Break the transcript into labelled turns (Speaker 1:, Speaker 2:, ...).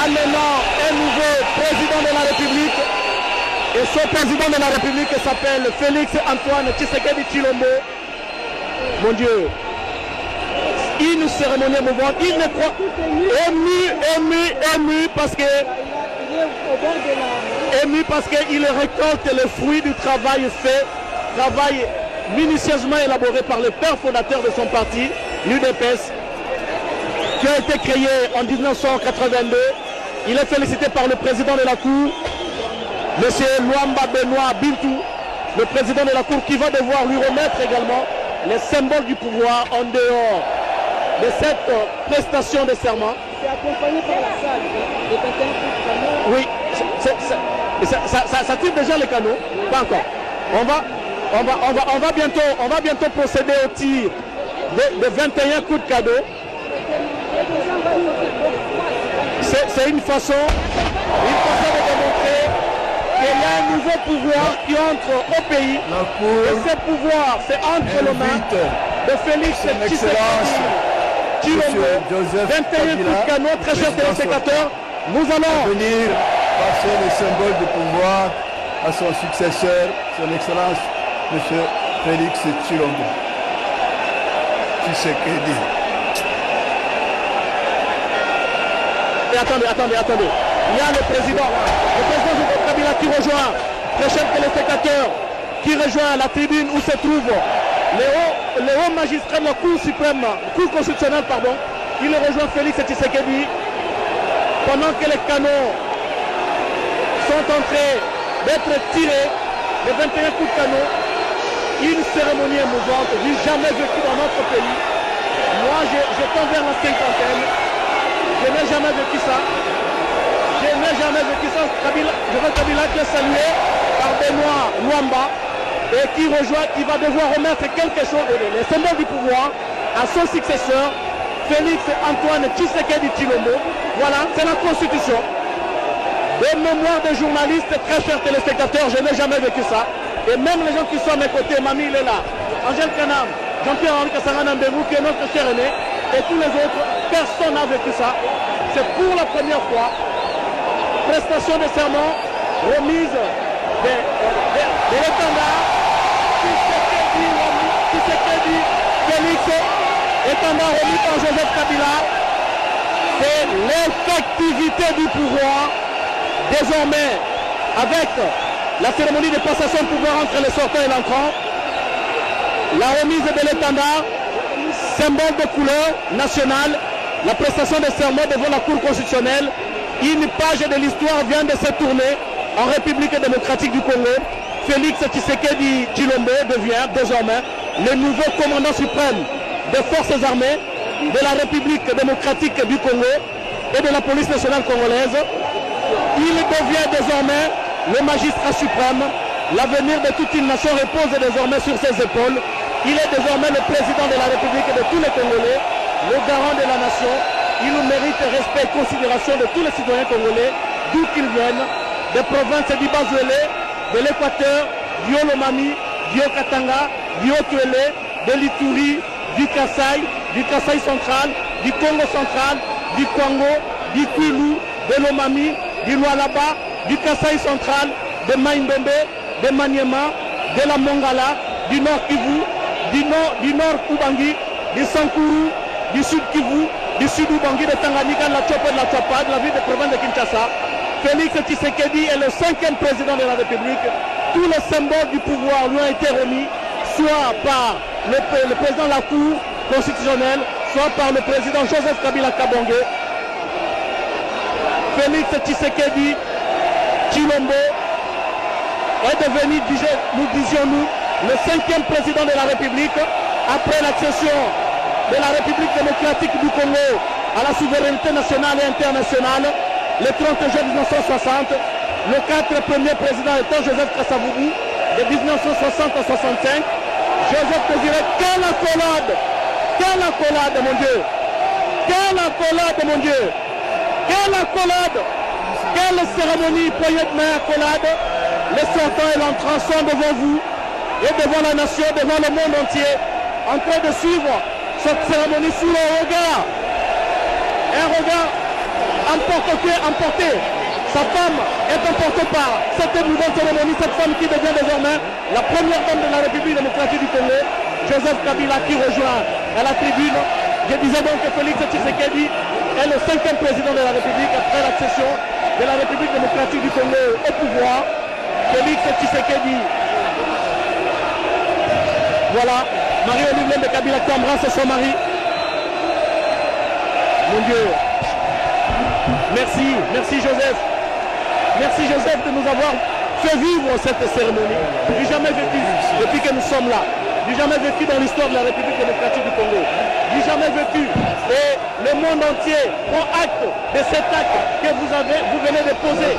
Speaker 1: maintenant un nouveau président de la République. Et ce président de la République s'appelle Félix Antoine Tshisekedi Tshilombo. Mon Dieu. Une cérémonie émouvante. Il ne croit. Ému parce qu'il récolte le fruit du travail fait, travail minutieusement élaboré par le père fondateur de son parti, l'UDPS, qui a été créé en 1982. Il est félicité par le président de la Cour, M. Luamba Benoît Bintou, le président de la Cour, qui va devoir lui remettre également les symboles du pouvoir en dehors de cette prestation de serment.
Speaker 2: C'est accompagné par la salle des 21
Speaker 1: coups de canot. Oui, ça tire déjà les canaux. Pas encore. On va bientôt procéder au tir de 21 coups de cadeau. C'est une façon de démontrer qu'il y a un nouveau pouvoir qui entre au pays. Et ce pouvoir, c'est entre les mains de Félix Tshisekedi Tshilombo. 21 coups de canon, très chers téléspectateurs. Nous allons
Speaker 3: venir passer le symbole de pouvoir à son successeur, son Excellence, M. Félix Tshilombo Tshisekedi.
Speaker 1: Et attendez. Il y a le président Joseph Kabila qui rejoint, très chers téléspectateurs, qui rejoint la tribune où se trouve les hauts magistrats de la Cour suprême, Cour constitutionnelle, pardon. Il rejoint Félix Tshisekedi pendant que les canons sont en train d'être tirés, les 21 coups de canon. Une cérémonie émouvante, du jamais vécu dans notre pays. Moi, je tends vers la cinquantaine. Je n'ai jamais vécu ça. Je veux Kabila qui est salué par Benoît Luamba et qui va devoir remettre quelque chose, les symboles du pouvoir, à son successeur, Félix Antoine Tshisekedi Tshilombo. Voilà, c'est la Constitution. De mémoire des journalistes, très chers téléspectateurs, je n'ai jamais vécu ça. Et même les gens qui sont à mes côtés, Mamie, il est là. Angèle Kanam, Jean-Pierre-Henri Kassangana Mbemou, qui est notre cher aîné, et tous les autres, personne n'a vécu ça. C'est pour la première fois. Prestation de serment, remise de l'étendard, Tshisekedi Félix, étendard remis par Joseph Kabila. C'est l'effectivité du pouvoir. Désormais, avec la cérémonie de passation de pouvoir entre les sortants et l'entrant, la remise de l'étendard, symbole de couleur nationale, la prestation de serment devant la Cour constitutionnelle. Une page de l'histoire vient de se tourner en République démocratique du Congo. Félix Tshisekedi Tshilombo devient désormais le nouveau commandant suprême des forces armées de la République démocratique du Congo et de la police nationale congolaise. Il devient désormais le magistrat suprême. L'avenir de toute une nation repose désormais sur ses épaules. Il est désormais le président de la République et de tous les Congolais, le garant de la nation. Il mérite respect et considération de tous les citoyens congolais, d'où qu'ils viennent, des provinces du Bazuélé, de l'Équateur, du Haut-Lomami, du Haut-Katanga, du Haut-Tuélé, de l'Ituri, du Kasaï central, du Congo central, du Kwango, du Kwilu, de l'Omami, du Lualaba, du Kasaï central, de Maïndombe, de Maniema, de la Mongala, du Nord Kivu, du Nord Ubangi, du Sankuru, du Sud Kivu, du Sud Ubangi, de Tanganyika, de la Tchopo, de la Tchapa, de la ville de province de Kinshasa. Félix Tshisekedi est le 5e président de la République. Tous les symboles du pouvoir lui ont été remis, soit par le président de la Cour constitutionnelle, soit par le président Joseph Kabila Kabonge. Félix Tshisekedi Tshilombo est devenu, nous disions-nous, le 5e président de la République après l'accession de la République démocratique du Congo à la souveraineté nationale et internationale le 30 juin 1960. Le 4 premier président étant Joseph Kasavubu de 1960 à 65. Joseph Désiré, quelle accolade! Quelle accolade, mon Dieu! Quelle accolade, mon Dieu! Quelle accolade! Quelle cérémonie, poignée de main, accolade! Les sortants et l'entrant sont devant vous et devant la nation, devant le monde entier, en train de suivre cette cérémonie sous le regard. Un regard emporté. Sa femme est emportée par cette nouvelle cérémonie, cette femme qui devient désormais la première dame de la République démocratique du Congo, Joseph Kabila, qui rejoint à la tribune. Je disais donc que Félix Tshisekedi est le 5e président de la République après l'accession de la République démocratique du Congo au pouvoir. Félix Tshisekedi. Voilà, Marie-Olive de Kabila qui embrasse son mari. Mon Dieu. Merci Joseph. Merci Joseph de nous avoir fait vivre cette cérémonie. Du jamais vécu depuis que nous sommes là. Du jamais vécu dans l'histoire de la République démocratique du Congo. Du jamais vécu. Et le monde entier prend acte de cet acte que vous venez de poser.